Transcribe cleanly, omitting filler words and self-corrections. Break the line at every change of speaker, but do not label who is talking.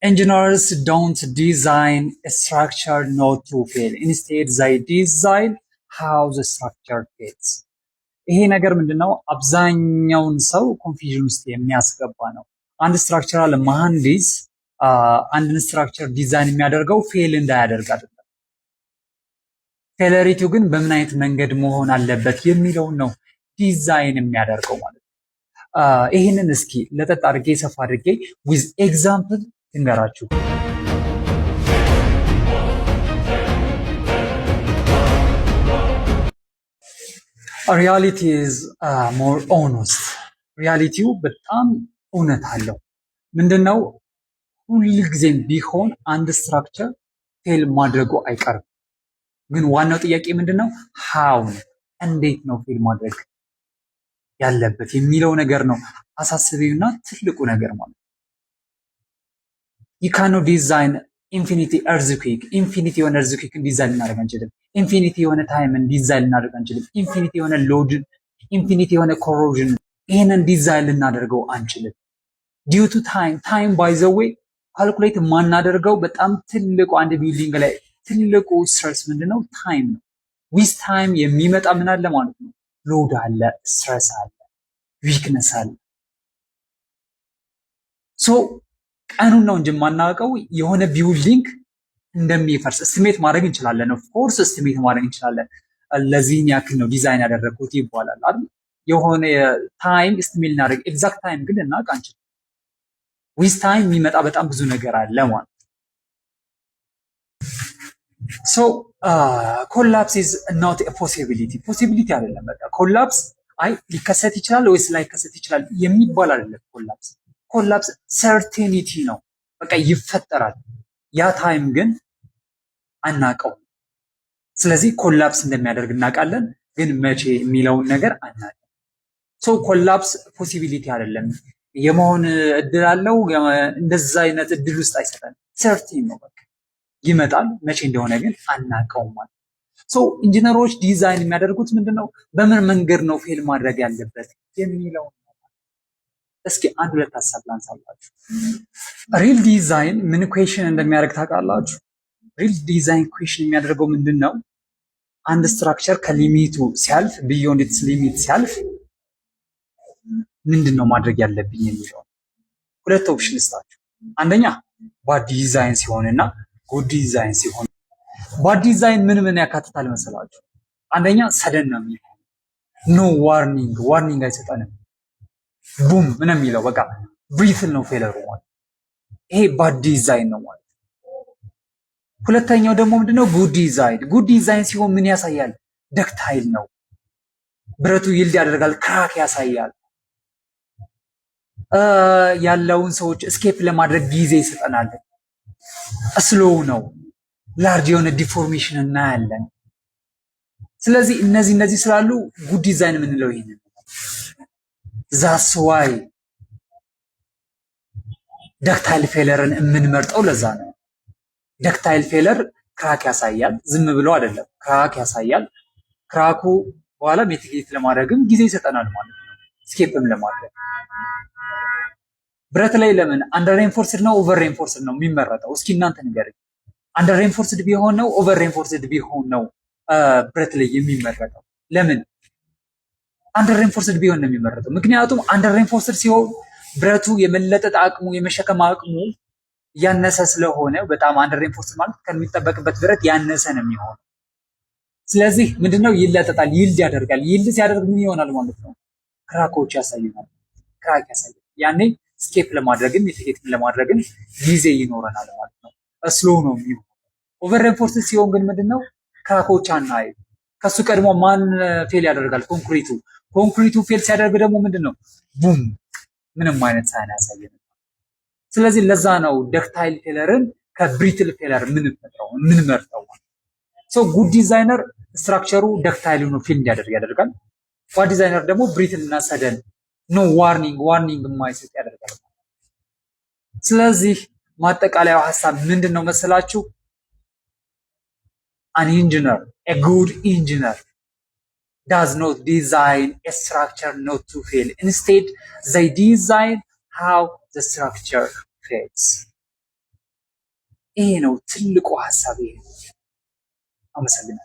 Engineers don't design a structure not to fail. Instead, they design how the structure fits. ይሄ ነገር ምንድነው? አብዛኛውን ሰው ኮንፊዥን ውስጥ የሚያስገባ ነው። አንድ ስትራክቸራል መሐንዲስ አንድን ስትራክቸር ዲዛይን የሚያደርገው ፌል እንዳያደርግ አይደለም። ፌለሪቲው ግን በምን አይነት መንገድ መሆን አለበት የሚለውን ነው ዲዛይን የሚያደርገው ማለት ነው። ይህንን እስኪ ለጠጥ አድርጌ ሰፋ አድርጌ ዊዝ ኤግዛምፕል ልንገራችሁ። ሪያሊቲ ኢዝ ሞር ኦነስት። ሪያሊቲው በጣም እውነት አለው። ምንድነው? ሁልጊዜም ቢሆን አንድ ስትራክቸር ፌል ማድረጉ አይቀርም። ግን ዋናው ጥያቄ ምንድነው? ሃው ነው፣ እንዴት ነው ፌል ማድረግ ያለበት የሚለው ነገር ነው አሳስቢውና ትልቁ ነገር ማለት ነው። you cannot design infinity earthquake ኢንፊኒቲ የሆነ earthquake ዲዛይን ልናደርግ አንችልም። ኢንፊኒቲ የሆነ ታይምን ዲዛይን ልናደርግ አንችልም። ኢንፊኒቲ የሆነ ሎድ፣ ኢንፊኒቲ የሆነ ኮሮዥን ይሄንን ዲዛይን ልናደርገው አንችልም። ዲዩ ቱ ታይም ባይ ዘ ዌይ ካልኩሌት የማናደርገው በጣም ትልቁ አንድ ቢልዲንግ ላይ ትልቁ ስትረስ ምንድነው? ታይም ነው። ዊዝ ታይም የሚመጣ ምን አለ ማለት ነው? ሎድ አለ፣ ስትረስ አለ፣ ዊክነስ አለ። ሶ ቀኑን ነው እንጂ የማናውቀው የሆነ ቢልዲንግ እንደሚፈርስ እስቲሜት ማድረግ እንችላለን። ኦፍ ኮርስ እስቲሜት ማድረግ እንችላለን። ለዚህን ያክል ነው ዲዛይን ያደረግኩት ይባላል አይደል? የሆነ ታይም እስቲሜት እናደርግ፣ ኤግዛክት ታይም ግን እናውቅ አንችልም። ዊዝ ታይም የሚመጣ በጣም ብዙ ነገር አለ ማለት ነው። ሶ ኮላፕስ ኢዝ ኖት ኤ ፖሲቢሊቲ። ፖሲቢሊቲ አይደለም። በቃ ኮላፕስ አይ ሊከሰት ይችላል ወይስ ላይከሰት ይችላል የሚባል አይደለም። ኮላፕስ ሰርቴኒቲ ነው። በቃ ይፈጠራል። ያ ታይም ግን አናውቀው። ስለዚህ ኮላፕስ እንደሚያደርግ እናውቃለን፣ ግን መቼ የሚለውን ነገር አናውቅም። ሶ ኮላፕስ ፖሲቢሊቲ አይደለም። የመሆን እድል አለው፣ እንደዛ አይነት እድል ውስጥ አይሰጠንም። ሰርቲን ነው፣ በቃ ይመጣል። መቼ እንደሆነ ግን አናውቀውም ማለት። ሶ ኢንጂነሮች ዲዛይን የሚያደርጉት ምንድነው? በምን መንገድ ነው ፌል ማድረግ ያለበት የሚለው። እስኪ አንድ ሁለት ሀሳብ ላንሳላችሁ። ሪል ዲዛይን ምን ኩዌሽን እንደሚያደርግ ታውቃላችሁ? ሪል ዲዛይን ኩዌሽን የሚያደርገው ምንድነው? አንድ ስትራክቸር ከሊሚቱ ሲያልፍ ቢዮንድ ኢትስ ሊሚት ሲያልፍ ምንድነው ማድረግ ያለብኝ የሚለው። ሁለት ኦፕሽን ልስጣችሁ። አንደኛ ባድ ዲዛይን ሲሆንና ጉድ ዲዛይን ሲሆን። ባድ ዲዛይን ምን ያካትታል መሰላችሁ? አንደኛ ሰደን ነው የሚሆነው። ኖ ዋርኒንግ አይሰጠንም። ቡም ምን የሚለው በቃ ብሪትል ነው ፌለሩ ማለት። ይሄ ባድ ዲዛይን ነው ማለት። ሁለተኛው ደግሞ ምንድነው? ጉድ ዲዛይን ሲሆን ምን ያሳያል? ደክታይል ነው። ብረቱ ይልድ ያደርጋል፣ ክራክ ያሳያል። ያለውን ሰዎች እስኬፕ ለማድረግ ጊዜ ይሰጠናል። ስሎው ነው። ላርጅ የሆነ ዲፎርሜሽን እናያለን። ስለዚህ እነዚህ ስላሉ ጉድ ዲዛይን የምንለው ይሄንን ዛስ ዋይ ደክታይል ፌለርን የምንመርጠው ለዛ ነው። ደክታይል ፌለር ክራክ ያሳያል፣ ዝም ብሎ አይደለም። ክራክ ያሳያል። ክራኩ በኋላ ሚቲጌት ለማድረግም ጊዜ ይሰጠናል ማለት ነው፣ ስኬፕም ለማድረግ። ብረት ላይ ለምን አንደር ሬንፎርስድ ነው ኦቨር ሬንፎርስድ ነው የሚመረጠው? እስኪ እናንተ ንገሩኝ። አንደር ሬንፎርስድ ቢሆን ነው ኦቨር ሬንፎርስድ ቢሆን ነው ብረት ላይ የሚመረጠው? ለምን አንደር ሬንፎርስድ ቢሆን ነው የሚመረጠው? ምክንያቱም አንደር ሬንፎርስድ ሲሆን ብረቱ የመለጠጥ አቅሙ የመሸከም አቅሙ ያነሰ ስለሆነ፣ በጣም አንደር ሬንፎርስድ ማለት ከሚጠበቅበት ብረት ያነሰ ነው የሚሆነው። ስለዚህ ምንድነው? ይለጠጣል፣ ይልድ ያደርጋል። ይልድ ሲያደርግ ምን ይሆናል ማለት ነው? ክራኮች ያሳዩናል። ክራክ ያሳያል። ያኔ ስኬፕ ለማድረግም ሚቲጌት ለማድረግም ጊዜ ይኖረናል ማለት ነው። ስሎ ነው የሚሆነው። ኦቨር ሬንፎርስድ ሲሆን ግን ምንድነው? ክራኮች አናይ። ከሱ ቀድሞ ማን ፌል ያደርጋል? ኮንክሪቱ ፌል ሲያደርግ ደግሞ ምንድነው? ቡም፣ ምንም አይነት ሳይን ያሳየናል። ስለዚህ ለዛ ነው ደክታይል ፌለርን ከብሪትል ፌለር ምንመርጠው። ሶ ጉድ ዲዛይነር ስትራክቸሩ ደክታይል ሆኖ ፌል እንዲያደርግ ያደርጋል። ባድ ዲዛይነር ደግሞ ብሪትል እና ሰደን ኖ ዋርኒንግ የማይሰጥ ያደርጋል። ስለዚህ ማጠቃለያው ሀሳብ ምንድነው መሰላችሁ? an engineer, a good engineer does not design a structure not to fail. Instead, they design how the structure fails. ይሄ ነው ትልቁ ሀሳብ። ይሄ አመሰግናለሁ።